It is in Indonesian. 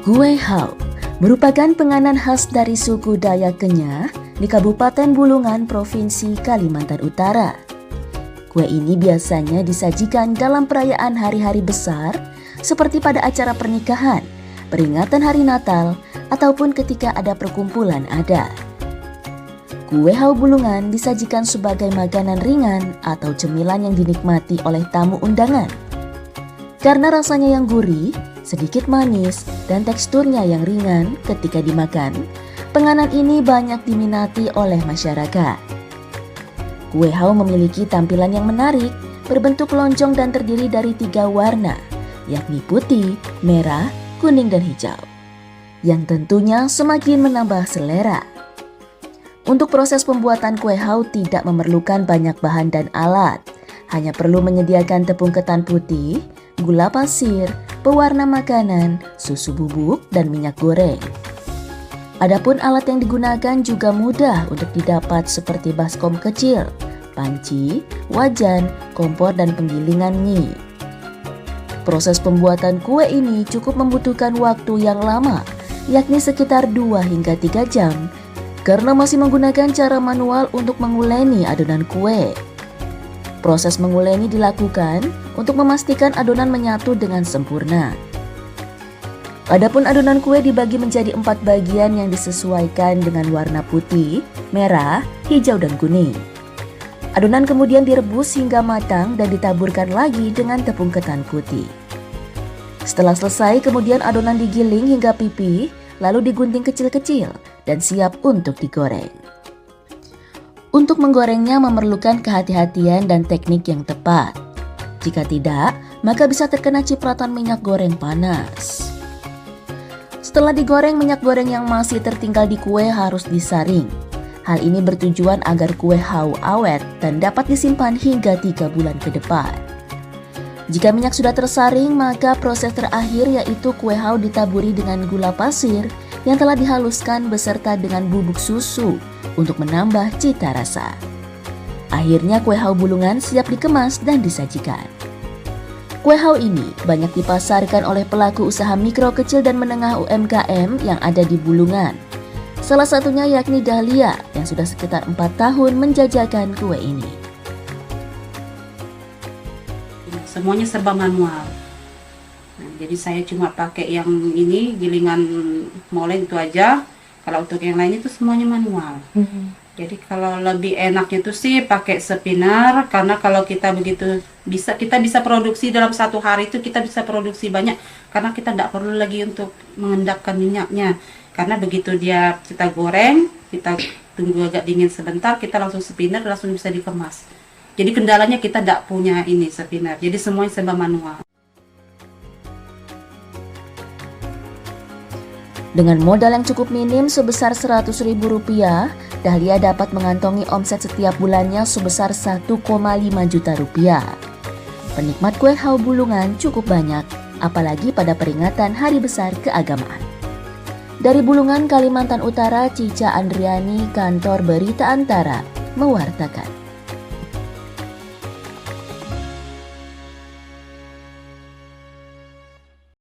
Kue hau merupakan penganan khas dari suku Dayak Kenyah di Kabupaten Bulungan, Provinsi Kalimantan Utara. Kue ini biasanya disajikan dalam perayaan hari-hari besar seperti pada acara pernikahan, peringatan hari Natal, ataupun ketika ada perkumpulan adat. Kue hau Bulungan disajikan sebagai makanan ringan atau cemilan yang dinikmati oleh tamu undangan. Karena rasanya yang gurih, sedikit manis, dan teksturnya yang ringan ketika dimakan, penganan ini banyak diminati oleh masyarakat. Kue hau memiliki tampilan yang menarik, berbentuk lonjong dan terdiri dari 3 warna, yakni putih, merah, kuning, dan hijau, yang tentunya semakin menambah selera. Untuk proses pembuatan kue hau tidak memerlukan banyak bahan dan alat, hanya perlu menyediakan tepung ketan putih, gula pasir, pewarna makanan, susu bubuk, dan minyak goreng. Adapun alat yang digunakan juga mudah untuk didapat seperti baskom kecil, panci, wajan, kompor, dan penggilingan mie. Proses pembuatan kue ini cukup membutuhkan waktu yang lama, yakni sekitar 2 hingga 3 jam, karena masih menggunakan cara manual untuk menguleni adonan kue. Proses menguleni dilakukan untuk memastikan adonan menyatu dengan sempurna. Adapun adonan kue dibagi menjadi 4 bagian yang disesuaikan dengan warna putih, merah, hijau, dan kuning. Adonan kemudian direbus hingga matang dan ditaburkan lagi dengan tepung ketan putih. Setelah selesai, kemudian adonan digiling hingga pipih, lalu digunting kecil-kecil dan siap untuk digoreng. Untuk menggorengnya memerlukan kehati-hatian dan teknik yang tepat. Jika tidak, maka bisa terkena cipratan minyak goreng panas. Setelah digoreng, minyak goreng yang masih tertinggal di kue harus disaring. Hal ini bertujuan agar kue hau awet dan dapat disimpan hingga 3 bulan ke depan. Jika minyak sudah tersaring, maka proses terakhir yaitu kue hau ditaburi dengan gula pasir yang telah dihaluskan beserta dengan bubuk susu untuk menambah cita rasa. Akhirnya kue hau Bulungan siap dikemas dan disajikan. Kue hau ini banyak dipasarkan oleh pelaku usaha mikro, kecil, dan menengah UMKM yang ada di Bulungan. Salah satunya yakni Dahlia yang sudah sekitar 4 tahun menjajakan kue ini. Semuanya serba manual. Nah, jadi saya cuma pakai yang ini, gilingan molen itu aja. Kalau untuk yang lain itu semuanya manual. Jadi kalau lebih enaknya itu sih pakai spinner, karena kalau kita begitu kita bisa produksi dalam 1 hari itu kita bisa produksi banyak, karena kita tidak perlu lagi untuk mengendapkan minyaknya. Karena begitu kita goreng, kita tunggu agak dingin sebentar, kita langsung spinner, langsung bisa dikemas. Jadi kendalanya kita tidak punya ini spinner, jadi semuanya serba manual. Dengan modal yang cukup minim sebesar Rp100.000, Dahlia dapat mengantongi omset setiap bulannya sebesar Rp1,5 juta. Penikmat kue hau Bulungan cukup banyak, apalagi pada peringatan hari besar keagamaan. Dari Bulungan, Kalimantan Utara, Cica Andriani, Kantor Berita Antara, mewartakan.